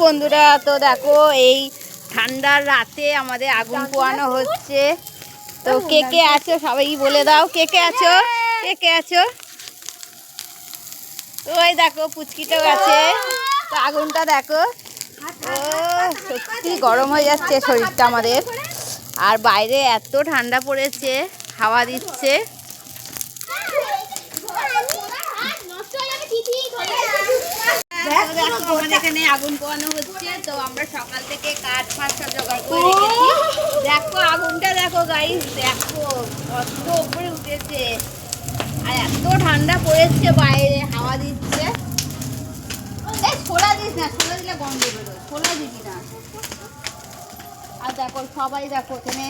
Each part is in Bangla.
বন্ধুরা, তো দেখো এই ঠান্ডার রাতে আমাদের আগুন পোয়ানো হচ্ছে। তো কে কে আছো সবাই বলে দাও, কে কে আছো, কে কে আছো? তো এই দেখো পুচকিটাও আছে। তো আগুনটা দেখো, ও সত্যি গরম হয়ে যাচ্ছে শরীরটা আমাদের। আর বাইরে এত ঠান্ডা পড়েছে, হাওয়া দিচ্ছে। আমাদের এখানে আগুন পোয়ানো হচ্ছে। তো আমরা সকাল থেকে কাঠ ফাট সব জোগাড় করে রেখেছি। দেখো আগুনটা দেখো গাইস, দেখো কত উপরে উঠেছে। আর এত ঠান্ডা পড়েছে, বাইরে হাওয়া দিচ্ছে। ছোলা দিস না, ছোলা দিলে গন্ধ বেরোয়, ছোলা দিবি না। আর দেখো সবাই দেখো এখানে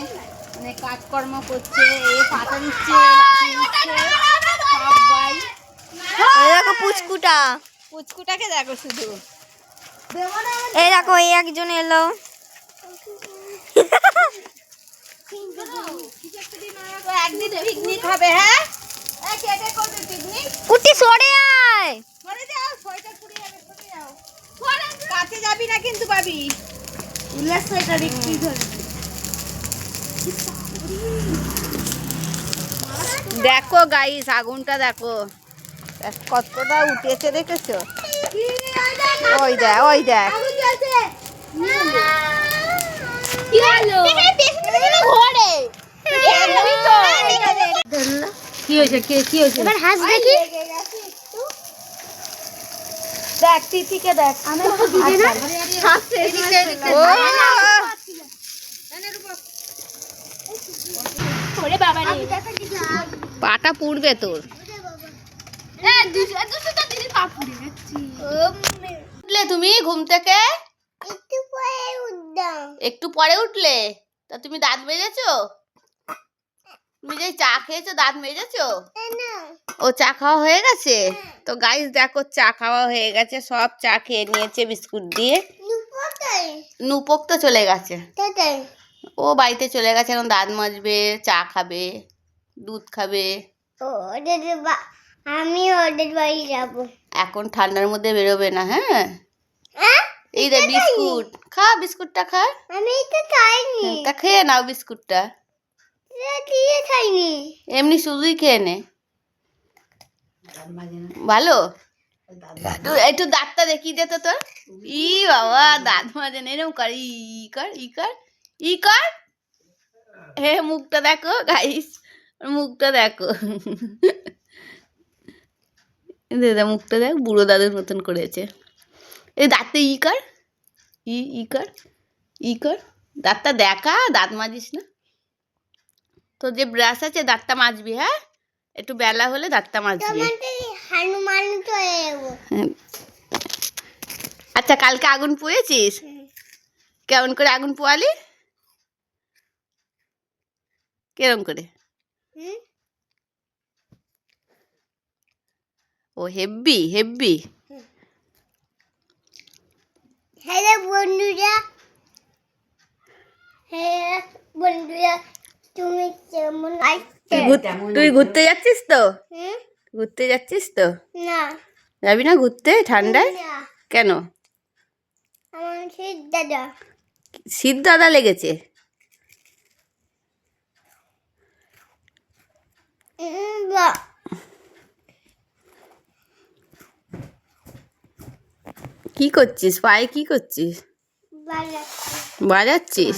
মানে কাজকর্ম করছে, এ পাতা দিচ্ছে, লাঠি দিচ্ছে সবাই। দেখো পুচকুটা, পুচকুটাকে দেখো শুধু। এই দেখো এই একজন এলো। একদিন পিকনিক হবে, হ্যাঁ কে কে করবে পিকনিক? কুটি সরে আয়, সরে যাও, সোয়েটার পরে যাবে, সরে যাও। কাছে যাবি না কিন্তু পাবি। উল্লাস সোয়েটার বিক্রি ধরে। দেখো গাইস আগুনটা দেখো কতটা উঠেছে, দেখেছো? ওই দেখ, ওই দেখ। কি হয়েছে, কি হয়েছে? এবার হাস দেখি। দেখ তিথিকে দেখ, পাটা পুড়বে তোর। উঠলে তুমি ঘুম থেকে? একটু পরে উঠলে? তা তুমি দাঁত মেজেছো? তুমি যে চা খেয়েছো দাঁত মেজেছো? ও চা খাওয়া হয়ে গেছে? তো গাইস দেখো চা খাওয়া হয়ে গেছে, সব চা খেয়ে নিয়েছে বিস্কুট দিয়ে। নুপক তো চলে গেছে, ও বাড়িতে চলে গেছে। এখন দাঁত মাজবে, চা খাবে, দুধ খাবে। আমি ওদের বাড়ি যাবো। এখন ঠান্ডার মধ্যে বেরোবে না, হ্যাঁ? এই দে বিস্কুট খা, বিস্কুটটা খা। আমি তো খাইনি। তা খেয়ে নাও বিস্কুটটা। খাইনি, এমনি শুধুই খেয়ে নে, ভালো। একটু দাঁতটা দেখিয়ে দে তো তোর। ই বাবা দাঁত মাজে না, এরকম কর, ই কর, ই কর, ই কর। হে মুখটা দেখো গাইস, মুখটা দেখো। দাদা মুখটা দেখ, বুড়ো দাদুর মতন করেছে। এই দাঁতটা ই কর, ই কর, ই কর। দাঁতটা দেখা, দাঁত মাজিস না। তো যে ব্রাশ আছে দাঁতটা মাজবি, হ্যাঁ? একটু বেলা হলে দাঁতটা মাজবি। আচ্ছা কালকে আগুন পুয়েছিস? কেমন করে আগুন পোয়ালি? কেরম করে? ও হেব্বি হেব্বি। হ্যালো বন্ধুরা, হ্যাঁ বন্ধুরা, তুমি কেমন আছো? তুই ঘুরতে যাচ্ছিস তো? ঘুরতে যাচ্ছিস তো? না, যাবি না ঘুরতে ঠান্ডায়? না, কেন? আমার শীত দাদা। শীত দাদা লেগেছে? কি করছিস পায়ে, কি করছিস? বাজাচ্ছি। বাজাচ্ছিস?